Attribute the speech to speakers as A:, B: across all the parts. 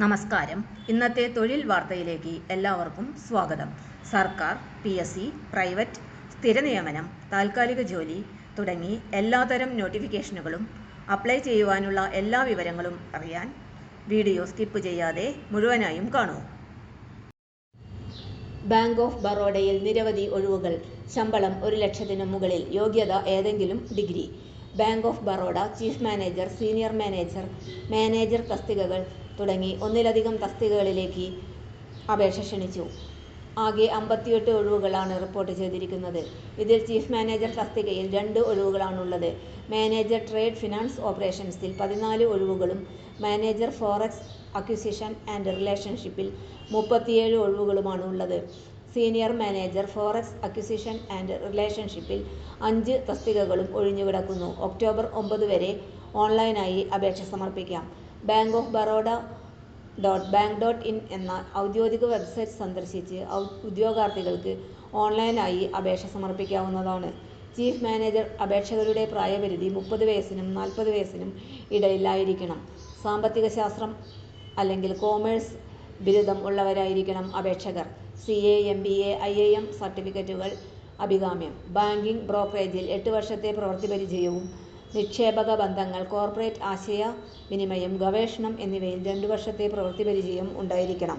A: നമസ്കാരം. ഇന്നത്തെ തൊഴിൽ വാർത്തയിലേക്ക് എല്ലാവർക്കും സ്വാഗതം. സർക്കാർ, PSC, പ്രൈവറ്റ്, സ്ഥിര നിയമനം, താൽക്കാലിക ജോലി തുടങ്ങി എല്ലാതരം നോട്ടിഫിക്കേഷനുകളും അപ്ലൈ ചെയ്യുവാനുള്ള എല്ലാ വിവരങ്ങളും അറിയാൻ വീഡിയോ സ്കിപ്പ് ചെയ്യാതെ മുഴുവനായും കാണൂ. ബാങ്ക് ഓഫ് ബറോഡയിൽ നിരവധി ഒഴിവുകൾ. ശമ്പളം 1,00,000-ന് മുകളിൽ. യോഗ്യത ഏതെങ്കിലും ഡിഗ്രി. Bank of Baroda chief manager, senior manager, manager തസ്തികകൾ തുടങ്ങി ഒന്നിലധികം തസ്തികകളിലേക്ക് അപേക്ഷ ക്ഷണിച്ചു. ആകെ 58 ഒഴിവുകളാണ് റിപ്പോർട്ട് ചെയ്തിരിക്കുന്നത്. ഇതിൽ ചീഫ് മാനേജർ തസ്തികയിൽ 2 ഒഴിവുകളാണുള്ളത്. മാനേജർ ട്രേഡ് ഫിനാൻസ് ഓപ്പറേഷൻസിൽ 14 ഒഴിവുകളും മാനേജർ ഫോറക്സ് അക്വിസിഷൻ ആൻഡ് റിലേഷൻഷിപ്പിൽ 37 ഒഴിവുകളുമാണ് ഉള്ളത്. Senior manager forex acquisition and റിലേഷൻഷിപ്പിൽ 5 തസ്തികകളും ഒഴിഞ്ഞുകിടക്കുന്നു. ഒക്ടോബർ 9 വരെ ഓൺലൈനായി അപേക്ഷ സമർപ്പിക്കാം. ബാങ്ക് ഓഫ് ബറോഡ .bank.in എന്ന ഔദ്യോഗിക വെബ്സൈറ്റ് സന്ദർശിച്ച് ഉദ്യോഗാർത്ഥികൾക്ക് ഓൺലൈനായി അപേക്ഷ സമർപ്പിക്കാവുന്നതാണ്. ചീഫ് മാനേജർ അപേക്ഷകരുടെ പ്രായപരിധി 30 വയസ്സിനും 40 വയസ്സിനും ഇടയിലായിരിക്കണം. സാമ്പത്തിക ശാസ്ത്രം അല്ലെങ്കിൽ കോമേഴ്സ് ബിരുദം ഉള്ളവരായിരിക്കണം അപേക്ഷകർ. CA, MBA, IIM സർട്ടിഫിക്കറ്റുകൾ അഭികാമ്യം. ബാങ്കിംഗ് ബ്രോക്കറേജിൽ 8 വർഷത്തെ പ്രവൃത്തി പരിചയവും നിക്ഷേപക ബന്ധങ്ങൾ, കോർപ്പറേറ്റ് ആശയ വിനിമയം, ഗവേഷണം എന്നിവയിൽ 2 വർഷത്തെ പ്രവൃത്തി പരിചയം ഉണ്ടായിരിക്കണം.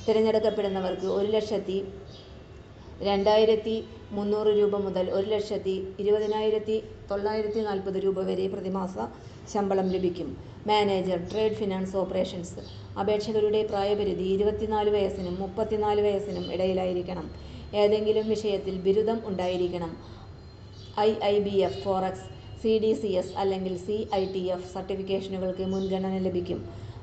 A: തിരഞ്ഞെടുക്കപ്പെടുന്നവർക്ക് 1,02,300 രൂപ മുതൽ 1,20,940 രൂപ വരെ പ്രതിമാസ ശമ്പളം ലഭിക്കും. മാനേജർ ട്രേഡ് ഫിനാൻസ് ഓപ്പറേഷൻസ് അപേക്ഷകരുടെ പ്രായപരിധി 24 വയസ്സിനും 34 വയസ്സിനും ഇടയിലായിരിക്കണം. ഏതെങ്കിലും വിഷയത്തിൽ ബിരുദം ഉണ്ടായിരിക്കണം. IIBF, ഫോറക്സ്, CDCS അല്ലെങ്കിൽ CITF സർട്ടിഫിക്കേഷനുകൾക്ക് മുൻഗണന ലഭിക്കും.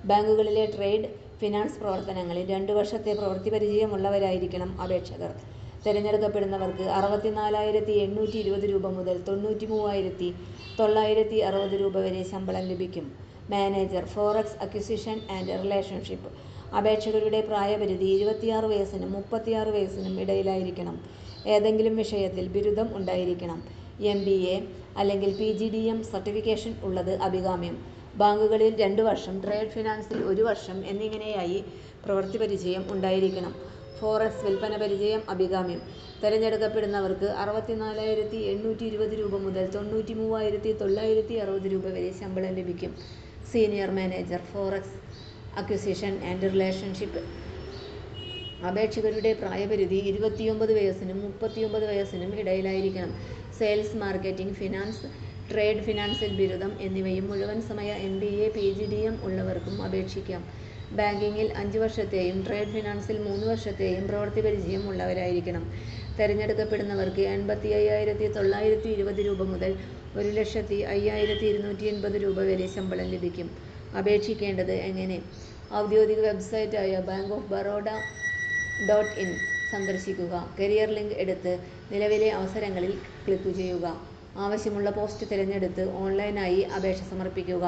A: ബാങ്കുകളിലെ ട്രേഡ് ഫിനാൻസ് പ്രവർത്തനങ്ങളിൽ 2 വർഷത്തെ പ്രവൃത്തി പരിചയമുള്ളവരായിരിക്കണം അപേക്ഷകർ. തിരഞ്ഞെടുക്കപ്പെടുന്നവർക്ക് 64,820 രൂപ മുതൽ 93,960 രൂപ വരെ ശമ്പളം ലഭിക്കും. Manager forex acquisition and relationship അപേക്ഷകരുടെ പ്രായപരിധി 26 വയസ്സിനും 36 വയസ്സിനും ഇടയിലായിരിക്കണം. ഏതെങ്കിലും വിഷയത്തിൽ ബിരുദം ഉണ്ടായിരിക്കണം. MBA അല്ലെങ്കിൽ PGDM സർട്ടിഫിക്കേഷൻ ഉള്ളത് അഭികാമ്യം. ബാങ്കുകളിൽ 2 വർഷം, ട്രേഡ് ഫിനാൻസിൽ 1 വർഷം എന്നിങ്ങനെയായി പ്രവൃത്തി പരിചയം ഉണ്ടായിരിക്കണം. ഫോറക്സ് വിൽപ്പന പരിചയം അഭികാമ്യം. തിരഞ്ഞെടുക്കപ്പെടുന്നവർക്ക് 64,820 രൂപ മുതൽ 93,960 രൂപ വരെ ശമ്പളം ലഭിക്കും. Senior manager forex acquisition and relationship അപേക്ഷകരുടെ പ്രായപരിധി 29 വയസ്സിനും 39 വയസ്സിനും ഇടയിലായിരിക്കണം. സെയിൽസ്, മാർക്കറ്റിംഗ്, ഫിനാൻസ്, ട്രേഡ് ഫിനാൻസിൽ ബിരുദം എന്നിവയും മുഴുവൻ സമയ MBA, PGDM ഉള്ളവർക്കും അപേക്ഷിക്കാം. ബാങ്കിങ്ങിൽ 5 വർഷത്തെയും ട്രേഡ് ഫിനാൻസിൽ 3 വർഷത്തെയും പ്രവൃത്തി പരിചയം ഉള്ളവരായിരിക്കണം. തിരഞ്ഞെടുക്കപ്പെടുന്നവർക്ക് 85,920 രൂപ മുതൽ 1,05,280 രൂപ വരെ ശമ്പളം ലഭിക്കും. അപേക്ഷിക്കേണ്ടത് എങ്ങനെ? ഔദ്യോഗിക വെബ്സൈറ്റായ ബാങ്ക് ഓഫ് ബറോഡ .in സന്ദർശിക്കുക. കരിയർ ലിങ്ക് എടുത്ത് നിലവിലെ അവസരങ്ങളിൽ ക്ലിക്ക് ചെയ്യുക. ആവശ്യമുള്ള പോസ്റ്റ് തിരഞ്ഞെടുത്ത് ഓൺലൈനായി അപേക്ഷ സമർപ്പിക്കുക.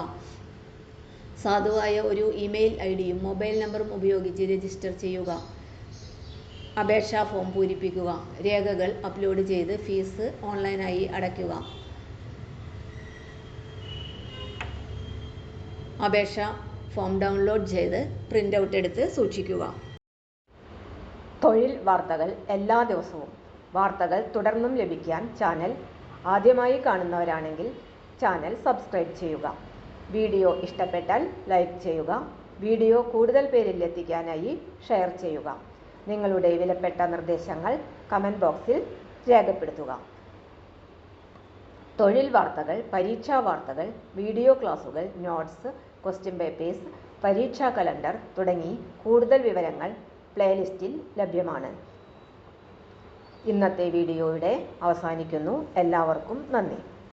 A: സാധുവായ ഒരു ഇമെയിൽ IDയും മൊബൈൽ നമ്പറും ഉപയോഗിച്ച് രജിസ്റ്റർ ചെയ്യുക. അപേക്ഷാ ഫോം പൂരിപ്പിക്കുക. രേഖകൾ അപ്ലോഡ് ചെയ്ത് ഫീസ് ഓൺലൈനായി അടയ്ക്കുക. അപേക്ഷാ ഫോം ഡൗൺലോഡ് ചെയ്ത് പ്രിൻ്റ് ഔട്ട് എടുത്ത് സൂക്ഷിക്കുക. തൊഴിൽ വാർത്തകൾ എല്ലാ ദിവസവും. വാർത്തകൾ തുടർന്നും ലഭിക്കാൻ ചാനൽ ആദ്യമായി കാണുന്നവരാണെങ്കിൽ ചാനൽ സബ്സ്ക്രൈബ് ചെയ്യുക. വീഡിയോ ഇഷ്ടപ്പെട്ടാൽ ലൈക്ക് ചെയ്യുക. വീഡിയോ കൂടുതൽ പേരിൽ എത്തിക്കാനായി ഷെയർ ചെയ്യുക. നിങ്ങളുടെ വിലപ്പെട്ട നിർദ്ദേശങ്ങൾ കമൻറ്റ് ബോക്സിൽ രേഖപ്പെടുത്തുക. തൊഴിൽ വാർത്തകൾ, പരീക്ഷാ വാർത്തകൾ, വീഡിയോ ക്ലാസുകൾ, നോട്ട്സ്, ക്വസ്റ്റ്യൻ പേപ്പേഴ്സ്, പരീക്ഷാ കലണ്ടർ തുടങ്ങി കൂടുതൽ വിവരങ്ങൾ പ്ലേലിസ്റ്റിൽ ലഭ്യമാണ്. ഇന്നത്തെ വീഡിയോയുടെ അവസാനിക്കുന്നു. എല്ലാവർക്കും നന്ദി.